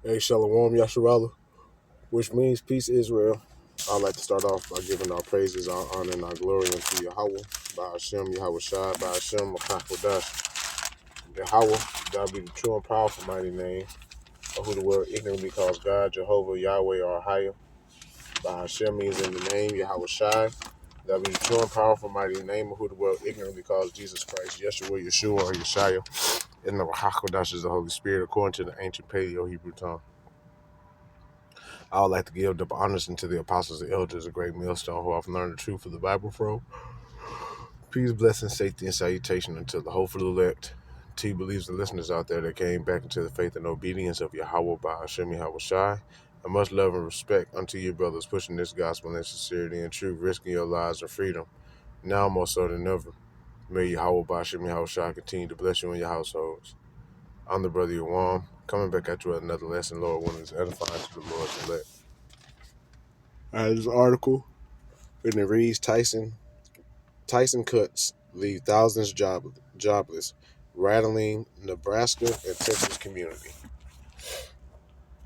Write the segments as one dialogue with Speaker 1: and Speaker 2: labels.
Speaker 1: Hey, Shalom Yasharala, which means peace Israel. I'd like to start off by giving our praises, our honor, and our glory unto Yahweh, by Hashem, Yahweh Shai, by Hashem, Makakodash, Yahweh, God be the true and powerful mighty name, of who the world ignorantly calls God, Jehovah, Yahweh, or higher. By Hashem means in the name, Yahweh Shai, God be the true and powerful mighty name, of who the world ignorantly calls Jesus Christ, Yeshua, Yeshua, or Yeshaya, and the Hakodash is the Holy Spirit, according to the ancient Paleo-Hebrew tongue. I would like to give the honors unto the apostles and elders, a great millstone who have learned the truth of the Bible from. Peace, blessing, safety, and salutation unto the hopeful elect. To you believes the listeners out there that came back into the faith and obedience of Yahweh by Hashem Yahweh Shai. And much love and respect unto you brothers pushing this gospel in sincerity and truth, risking your lives and freedom. Now more so than ever. May Yahweh by Hashem Yahweh Shai continue to bless you and your households. I'm the brother Yawam, coming back at you with another lesson, Lord, when it's edifying to the Lord's elect. This article, and it reads, Tyson cuts leave thousands jobless, rattling Nebraska and Texas community.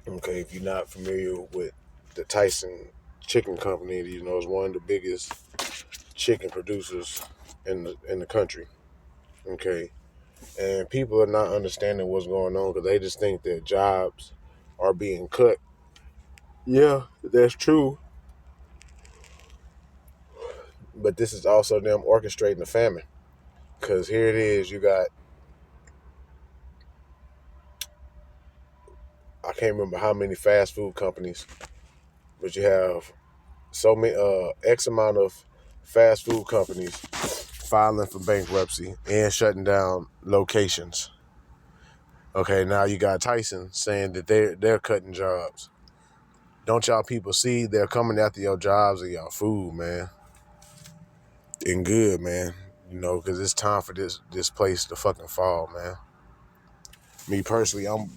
Speaker 1: Okay, if you're not familiar with the Tyson Chicken Company, you know it's one of the biggest chicken producers in the country. Okay, and people are not understanding what's going on because they just think that jobs are being cut. Yeah, that's true, but this is also them orchestrating the famine. Because here it is, you got, I can't remember how many fast food companies, but you have so many X amount of fast food companies filing for bankruptcy and shutting down locations. Okay, now you got Tyson saying that they're cutting jobs. Don't y'all people see they're coming after your jobs and your food, man? And good, man. You know, because it's time for this place to fucking fall, man. Me personally, I'm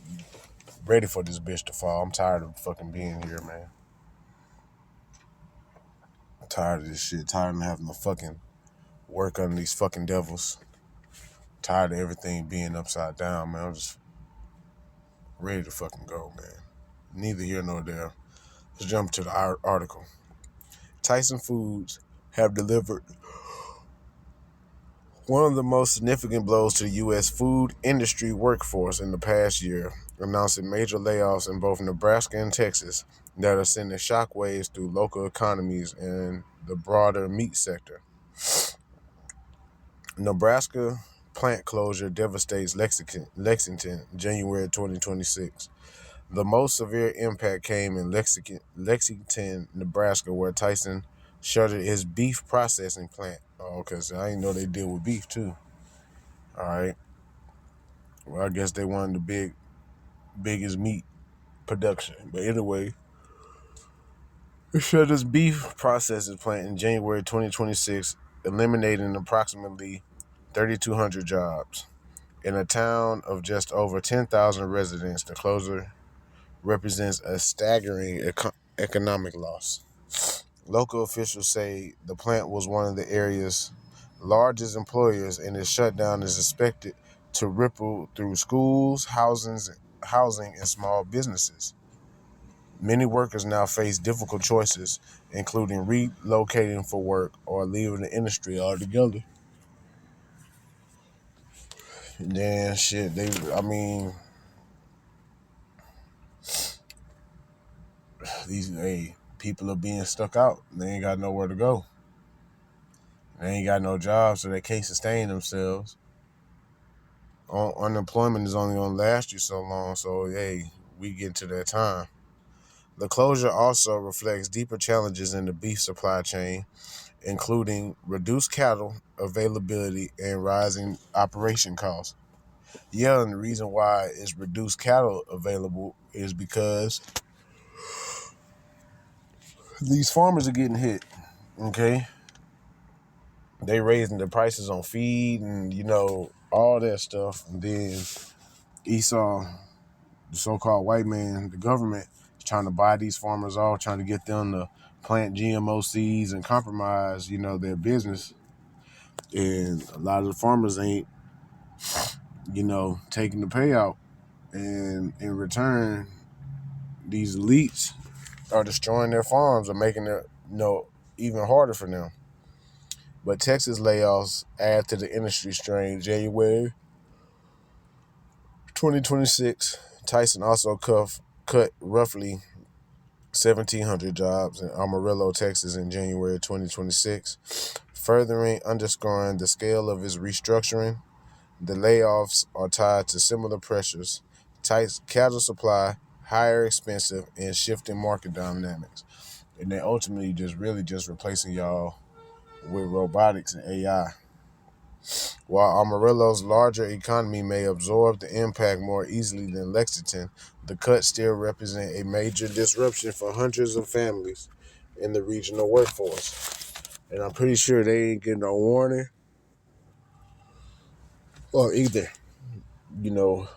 Speaker 1: ready for this bitch to fall. I'm tired of fucking being here, man. I'm tired of this shit. Tired of having to fucking work under these fucking devils. Tired of everything being upside down, man. I'm just ready to fucking go, man. Neither here nor there. Let's jump to the article. Tyson Foods have delivered one of the most significant blows to the U.S. food industry workforce in the past year, announcing major layoffs in both Nebraska and Texas that are sending shockwaves through local economies and the broader meat sector. Nebraska plant closure devastates Lexington, January 2026. The most severe impact came in Lexington, Nebraska, where Tyson shuttered his beef processing plant. Oh, because I didn't know they deal with beef too. All right. Well, I guess they wanted the biggest meat production. But anyway, it shut his beef processing plant in January 2026, eliminating approximately 3,200 jobs. In a town of just over 10,000 residents, the closure represents a staggering economic loss. Local officials say the plant was one of the area's largest employers, and its shutdown is expected to ripple through schools, housing, and small businesses. Many workers now face difficult choices, including relocating for work or leaving the industry altogether. And then shit, these people are being stuck out. They ain't got nowhere to go. They ain't got no jobs, so they can't sustain themselves. Unemployment is only going to last you so long, so hey, we get to that time. The closure also reflects deeper challenges in the beef supply chain, including reduced cattle availability and rising operation costs. Yeah, and the reason why it's reduced cattle available is because these farmers are getting hit, okay? They raising the prices on feed and, all that stuff. And then Esau, the so-called white man, the government, is trying to buy these farmers off, trying to get them to plant GMO seeds and compromise, their business. And a lot of the farmers ain't, taking the payout. And in return, these elites are destroying their farms and making it even harder for them. But Texas layoffs add to the industry strain. January 2026, Tyson also cut roughly 1,700 jobs in Amarillo, Texas in January 2026, furthering underscoring the scale of its restructuring. The layoffs are tied to similar pressures: tight cattle supply, higher expensive, and shifting market dynamics. And they ultimately just replacing y'all with robotics and AI. While Amarillo's larger economy may absorb the impact more easily than Lexington, the cuts still represent a major disruption for hundreds of families in the regional workforce. And I'm pretty sure they ain't getting no warning or either. The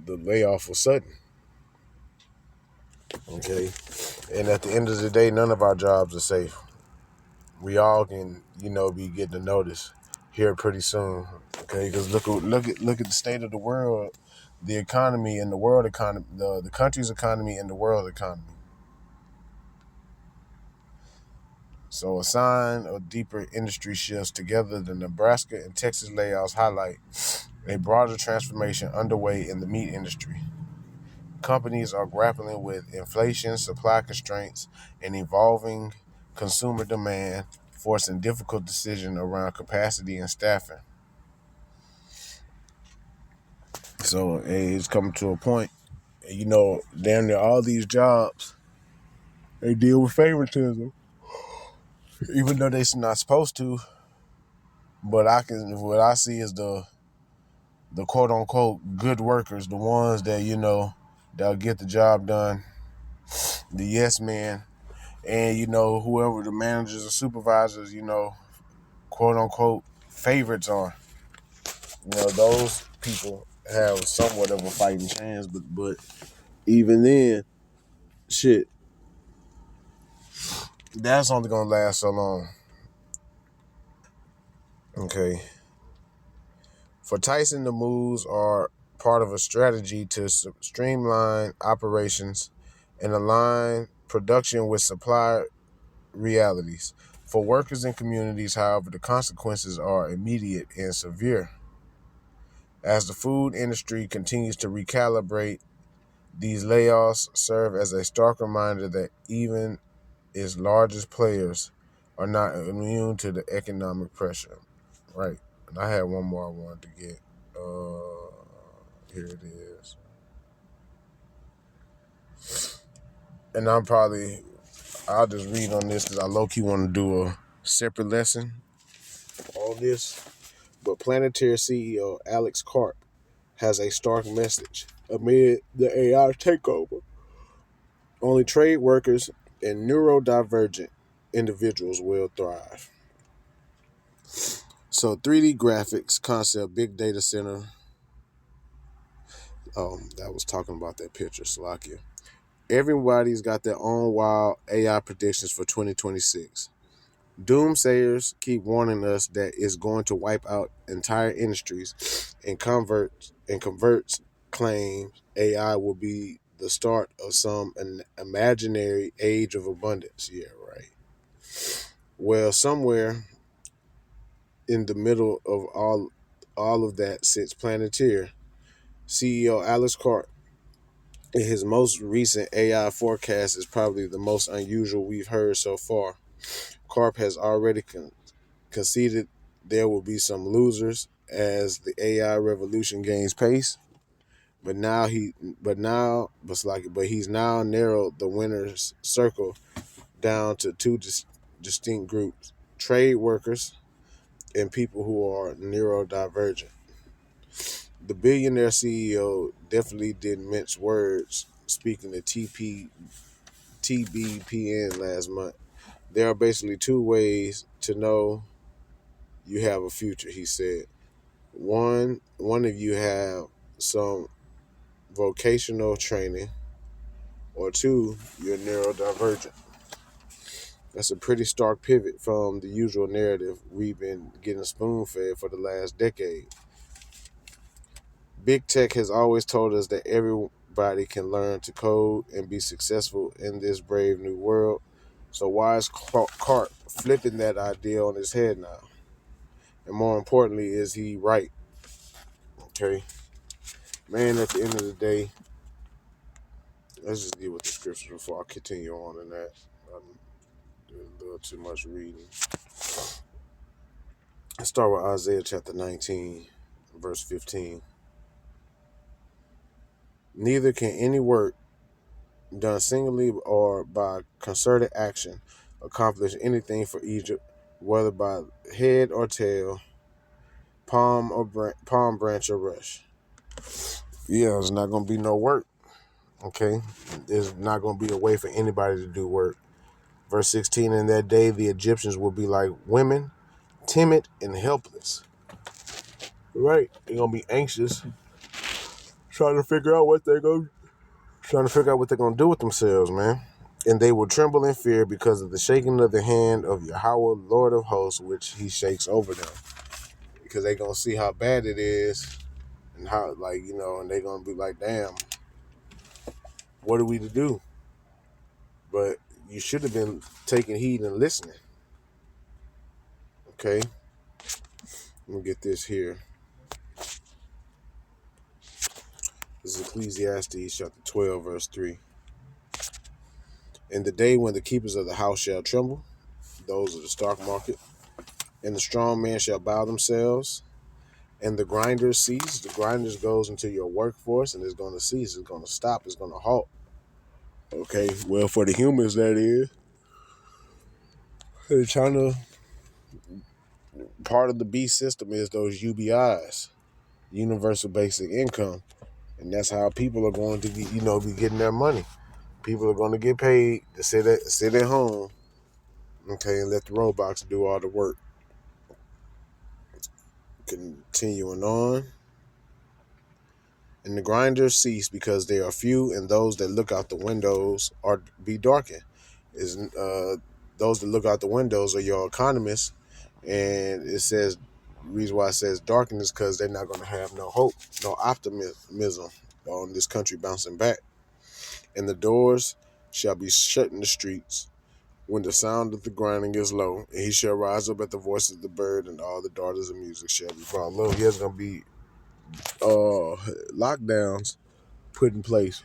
Speaker 1: layoff was sudden. Okay. And at the end of the day, none of our jobs are safe. We all can, be getting a notice here pretty soon. Okay, because look at the state of the world, the economy and the world economy, the country's economy and the world economy. So a sign of deeper industry shifts together, the Nebraska and Texas layoffs highlight a broader transformation underway in the meat industry. Companies are grappling with inflation, supply constraints, and evolving consumer demand, forcing difficult decisions around capacity and staffing. So it's coming to a point, damn near all these jobs, they deal with favoritism, even though they're not supposed to. But what I see is the quote unquote good workers, the ones that that'll get the job done, the yes men, and whoever the managers or supervisors, quote unquote favorites are. Those people have somewhat of a fighting chance, but even then, shit, that's only gonna last so long. Okay. For Tyson, the moves are part of a strategy to streamline operations and align production with supply realities. For workers and communities, however, the consequences are immediate and severe. As the food industry continues to recalibrate, these layoffs serve as a stark reminder that even its largest players are not immune to the economic pressure. Right. And I had one more I wanted to get. Here it is. And I'll just read on this because I low-key want to do a separate lesson on this. But Planeteer CEO Alex Karp has a stark message. Amid the AI takeover, only trade workers and neurodivergent individuals will thrive. So 3D graphics concept, big data center. That was talking about that picture, Slovakia. Everybody's got their own wild AI predictions for 2026. Doomsayers keep warning us that it's going to wipe out entire industries and converts claims AI will be the start of an imaginary age of abundance. Yeah, right. Well, somewhere in the middle of all of that sits Planeteer CEO Alice Karp. In his most recent AI forecast is probably the most unusual we've heard so far. Karp has already conceded there will be some losers as the AI revolution gains pace. But he's now narrowed the winner's circle down to two distinct groups: trade workers and people who are neurodivergent. The billionaire CEO definitely didn't mince words speaking to TBPN last month. There are basically two ways to know you have a future, he said. One of you have some vocational training, or two, you're neurodivergent. That's a pretty stark pivot from the usual narrative we've been getting spoon-fed for the last decade. Big tech has always told us everybody can learn to code and be successful in this brave new world. So why is Clark flipping that idea on his head now? And more importantly, is he right? Okay, man. At the end of the day, let's just deal with the scripture before I continue on in that. I'm doing a little too much reading. Let's start with Isaiah chapter 19, verse 15. Neither can any work done singly or by concerted action accomplish anything for Egypt, whether by head or tail, palm branch or rush. Yeah, there's not going to be no work. Okay, there's not going to be a way for anybody to do work. Verse 16, in that day the Egyptians will be like women, timid and helpless. Right, they're going to be anxious, trying to figure out what they're going to do with themselves, man. And they will tremble in fear because of the shaking of the hand of Yahweh, Lord of hosts, which he shakes over them. Because they're going to see how bad it is and how, and they're going to be like, damn, what are we to do? But you should have been taking heed and listening. Okay? Let me get this here. This is Ecclesiastes chapter 12, verse 3. In the day when the keepers of the house shall tremble, those of the stock market, and the strong men shall bow themselves, and the grinders cease. The grinders goes into your workforce, and it's going to cease. It's going to stop. It's going to halt. Okay, well, for the humans, that is. They're trying to. Part of the B system is those UBIs, universal basic income, and that's how people are going to be getting their money. People are going to get paid to sit at home, okay, and let the robots do all the work. Continuing on. And the grinders cease because they are few, and those that look out the windows are be darkened. Those that look out the windows are your economists, and it says the reason why it says darkened is because they're not going to have no hope, no optimism on this country bouncing back. And the doors shall be shut in the streets when the sound of the grinding is low, and he shall rise up at the voice of the bird, and all the daughters of music shall be brought low. Here's going to be lockdowns put in place.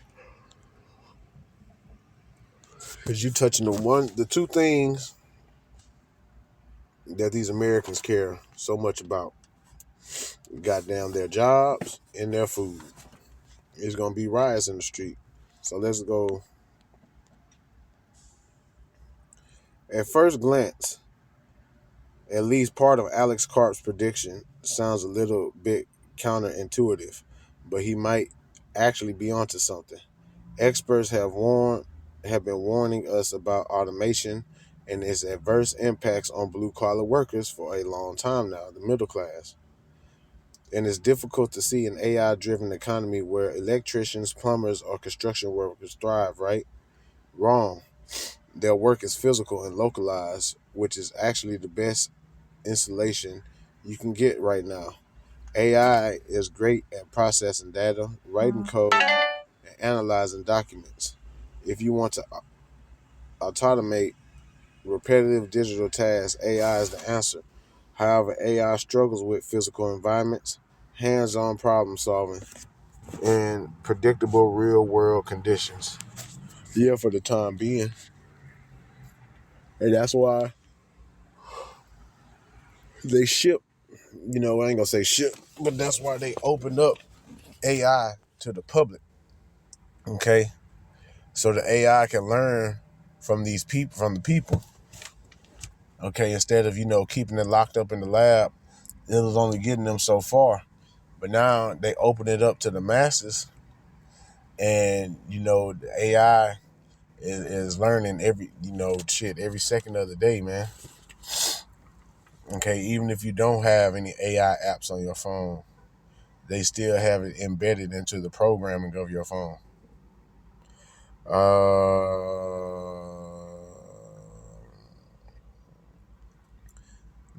Speaker 1: Because you touching the two things that these Americans care so much about. Goddamn their jobs and their food. It's going to be riots in the street. So let's go. At first glance, at least part of Alex Karp's prediction sounds a little bit counterintuitive, but he might actually be onto something. Experts have been warning us about automation and its adverse impacts on blue-collar workers for a long time now, the middle class. And it's difficult to see an AI-driven economy where electricians, plumbers, or construction workers thrive, right? Wrong. Their work is physical and localized, which is actually the best insulation you can get right now. AI is great at processing data, writing code, and analyzing documents. If you want to automate repetitive digital tasks, AI is the answer. However, AI struggles with physical environments, hands-on problem solving, and predictable real-world conditions. Yeah, for the time being. And that's why they ship, I ain't going to say ship, but that's why they opened up AI to the public, okay? So the AI can learn from these people, from the people, okay? Instead of, keeping it locked up in the lab, it was only getting them so far. But now they open it up to the masses, and, the AI is learning every second of the day, man. Okay, even if you don't have any AI apps on your phone, they still have it embedded into the programming of your phone.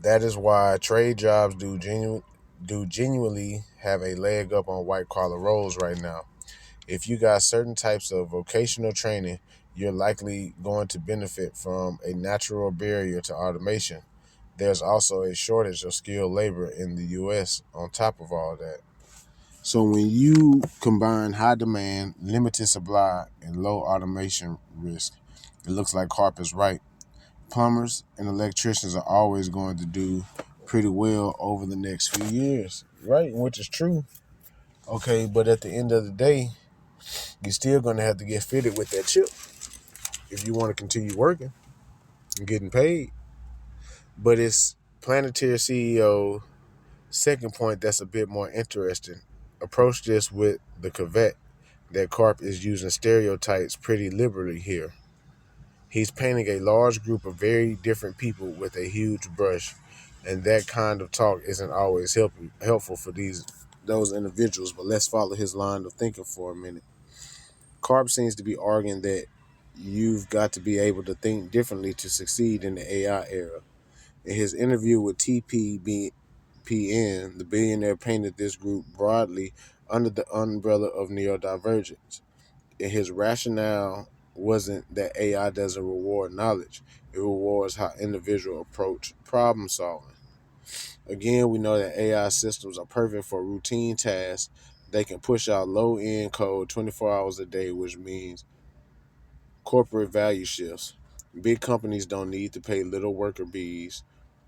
Speaker 1: That is why trade jobs do genuinely have a leg up on white collar roles right now. If you got certain types of vocational training, you're likely going to benefit from a natural barrier to automation. There's also a shortage of skilled labor in the U.S. on top of all that. So when you combine high demand, limited supply, and low automation risk, it looks like Harp is right. Plumbers and electricians are always going to do pretty well over the next few years, right? Which is true. Okay, but at the end of the day, you're still going to have to get fitted with that chip if you want to continue working and getting paid. But it's Planetary CEO second point that's a bit more interesting. Approach this with the caveat that Karp is using stereotypes pretty liberally here. He's painting a large group of very different people with a huge brush, and that kind of talk isn't always helpful for those individuals. But let's follow his line of thinking for a minute. Karp seems to be arguing that you've got to be able to think differently to succeed in the AI era. In his interview with TPBN, the billionaire painted this group broadly under the umbrella of neurodivergence. And his rationale wasn't that AI doesn't reward knowledge, it rewards how individuals approach problem solving. Again, we know that AI systems are perfect for routine tasks. They can push out low end code 24 hours a day, which means corporate value shifts. Big companies don't need to pay little worker bees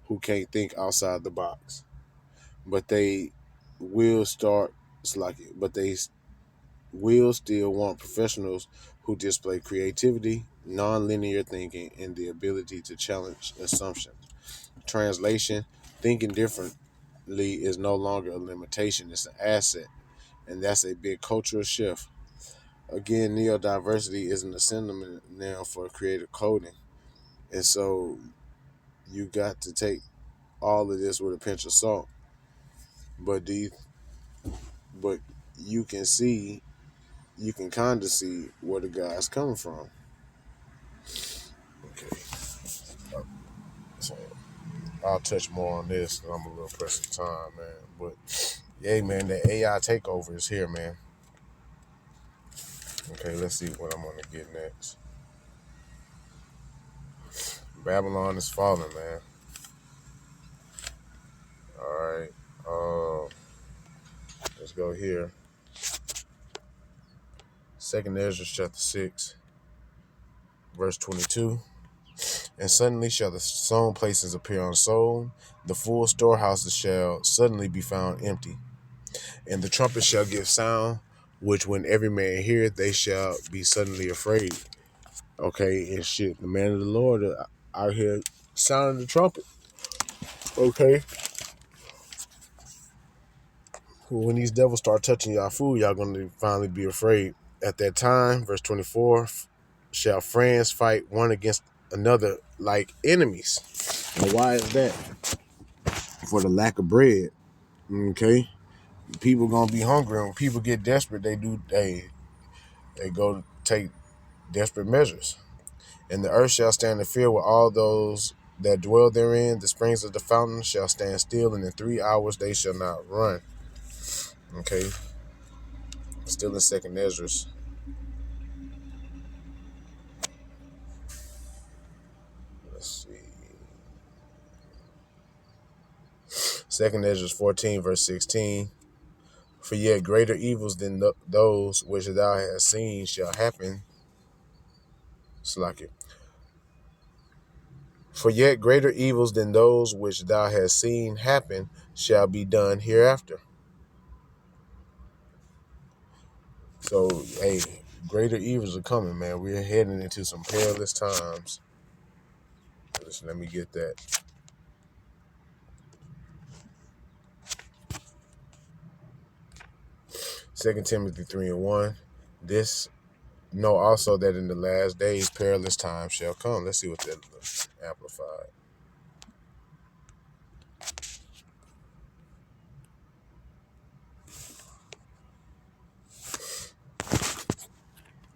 Speaker 1: who can't think outside the box. But they will start slacking. But they will still want professionals who display creativity, non-linear thinking, and the ability to challenge assumptions. Translation: thinking differently is no longer a limitation; it's an asset, and that's a big cultural shift. Again, neurodiversity isn't a synonym now for creative coding, and so you got to take all of this with a pinch of salt. But do you, but you can see, you can kind of see where the guy's coming from. Okay, so I'll touch more on this, and I'm a little pressed for time, man. But yeah, man, the AI takeover is here, man. Okay, let's see what I'm gonna get next. Babylon is falling, man. All right, let's go here. Second Ezra chapter 6, verse 22. And suddenly shall the sown places appear unsown, the full storehouses shall suddenly be found empty, and the trumpet shall give sound, which when every man heareth, they shall be suddenly afraid. Okay, and shit, the man of the Lord out here sounding the trumpet. Okay, when these devils start touching y'all food, y'all gonna finally be afraid. At that time, verse 24, shall friends fight one against another like enemies. Now, why is that? For the lack of bread. Okay, people gonna be hungry. When people get desperate, they go take desperate measures. And the earth shall stand in fear with all those that dwell therein. The springs of the fountain shall stand still, and in 3 hours they shall not run. Okay, still in Second Ezra. Let's see. Second Ezra 14, verse 16. For yet greater evils than those which thou hast seen shall happen. Slack it. For yet greater evils than those which thou hast seen happen shall be done hereafter. So, hey, greater evils are coming, man. We're heading into some perilous times. Listen, let me get that. 2 Timothy 3:1. This know also that in the last days perilous times shall come. Let's see what that looks amplified.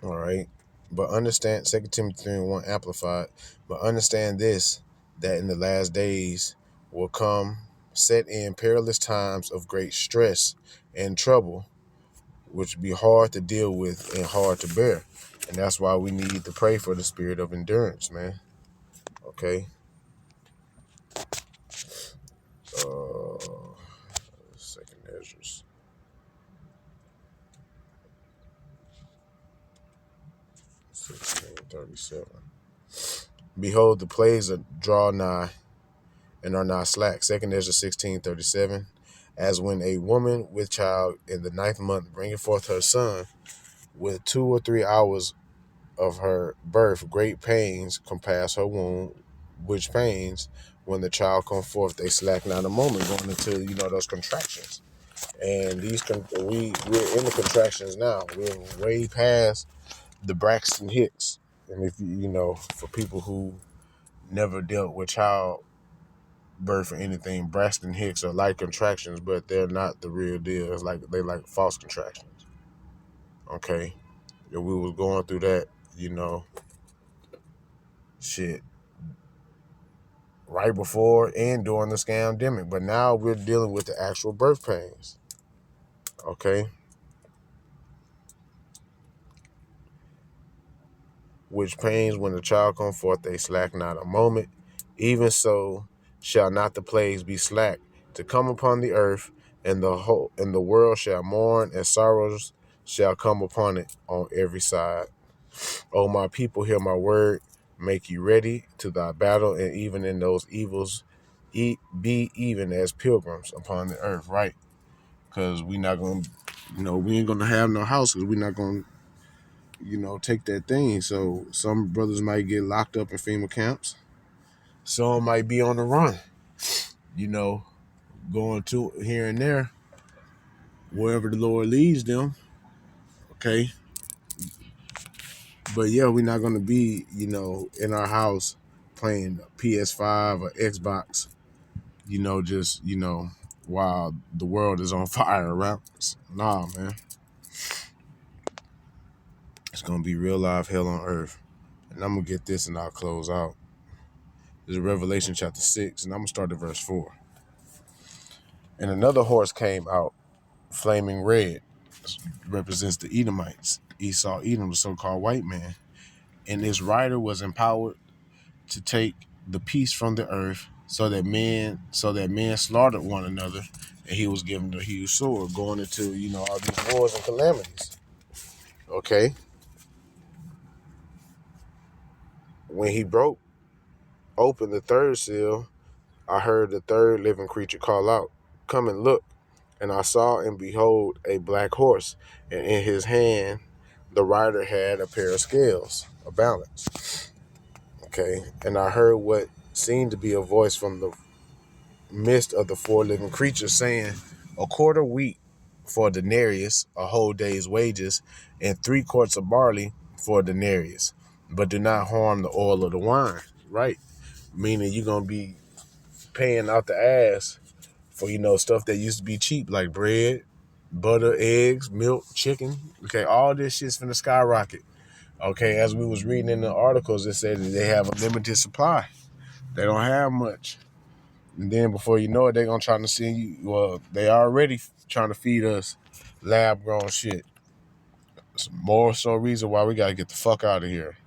Speaker 1: All right. But understand 2 Timothy 3:1 amplified. But understand this, that in the last days will come set in perilous times of great stress and trouble, which be hard to deal with and hard to bear. And that's why we need to pray for the spirit of endurance, man. Okay. Second Ezra 16:37. Behold, the plagues are draw nigh and are not slack. Second Ezra 16:37. As when a woman with child in the 9th month bringeth forth her son, with 2 or 3 hours of her birth, great pains compass her womb, which pains, when the child come forth, they slack not a moment, going into, those contractions. And we're in the contractions now. We're way past the Braxton Hicks. And if for people who never dealt with child birth or anything, Braxton Hicks are like contractions, but they're not the real deal. It's like they like false contractions. Okay. And we was going through that, shit, right before and during the scamdemic. But now we're dealing with the actual birth pains. Okay. Which pains when the child come forth, they slack not a moment. Even so shall not the plagues be slack to come upon the earth, and the world shall mourn, and sorrows shall come upon it on every side. O my people, hear my word, make you ready to thy battle, and even in those evils be even as pilgrims upon the earth, right? Because we not gonna we ain't gonna have no house, because we're not gonna take that thing. So some brothers might get locked up in FEMA camps. Some might be on the run, going to here and there, wherever the Lord leads them. Okay. But yeah, we're not going to be, in our house playing PS5 or Xbox, just, while the world is on fire around us. Nah, man. It's going to be real live hell on earth. And I'm going to get this and I'll close out. This is Revelation chapter 6, and I'm going to start at verse 4. And another horse came out, flaming red. This represents the Edomites. Esau, Edom, the so-called white man. And his rider was empowered to take the peace from the earth, so that men slaughtered one another, and he was given a huge sword, going into, all these wars and calamities. Okay. When he broke open the third seal, I heard the third living creature call out, "Come and look." And I saw and behold a black horse, and in his hand the rider had a pair of scales, a balance. Okay. And I heard what seemed to be a voice from the midst of the 4 living creatures, saying, "A quarter wheat for a denarius, a whole day's wages, and 3 quarts of barley for a denarius. But do not harm the oil of the wine." Right. Meaning you're going to be paying out the ass for, stuff that used to be cheap, like bread, butter, eggs, milk, chicken. Okay. All this shit's finna skyrocket. Okay. As we was reading in the articles, it said that they have a limited supply. They don't have much. And then before you know it, they're going to try to send you, well, they already trying to feed us lab-grown shit. It's more so reason why we got to get the fuck out of here.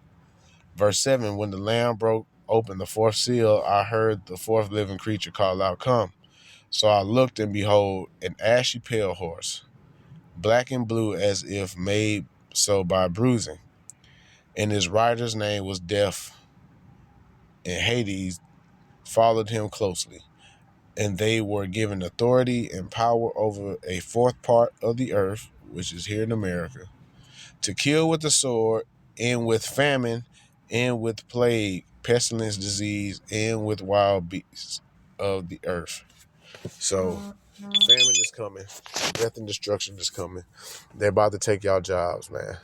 Speaker 1: Verse 7, when the Lamb broke open the 4th seal, I heard the 4th living creature call out, "Come." So I looked, and behold, an ashy pale horse, black and blue as if made so by bruising. And his rider's name was Death, and Hades followed him closely. And they were given authority and power over a 4th part of the earth, which is here in America, to kill with the sword, and with famine, and with plague, pestilence, disease, and with wild beasts of the earth. So famine is coming. Death and destruction is coming. They're about to take y'all jobs, man.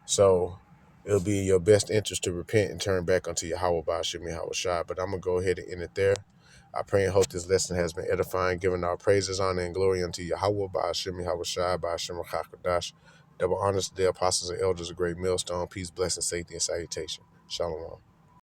Speaker 1: So it'll be in your best interest to repent and turn back unto Yahweh Ba'ashem Yahweh Shai. But I'm going to go ahead and end it there. I pray and hope this lesson has been edifying, giving our praises, honor, and glory unto Yahweh, Ba'ashem Yahweh Shai, Ba'ashem Rakakadash. Double honors to the apostles and elders, a great millstone, peace, blessing, safety, and salutation. Shalom.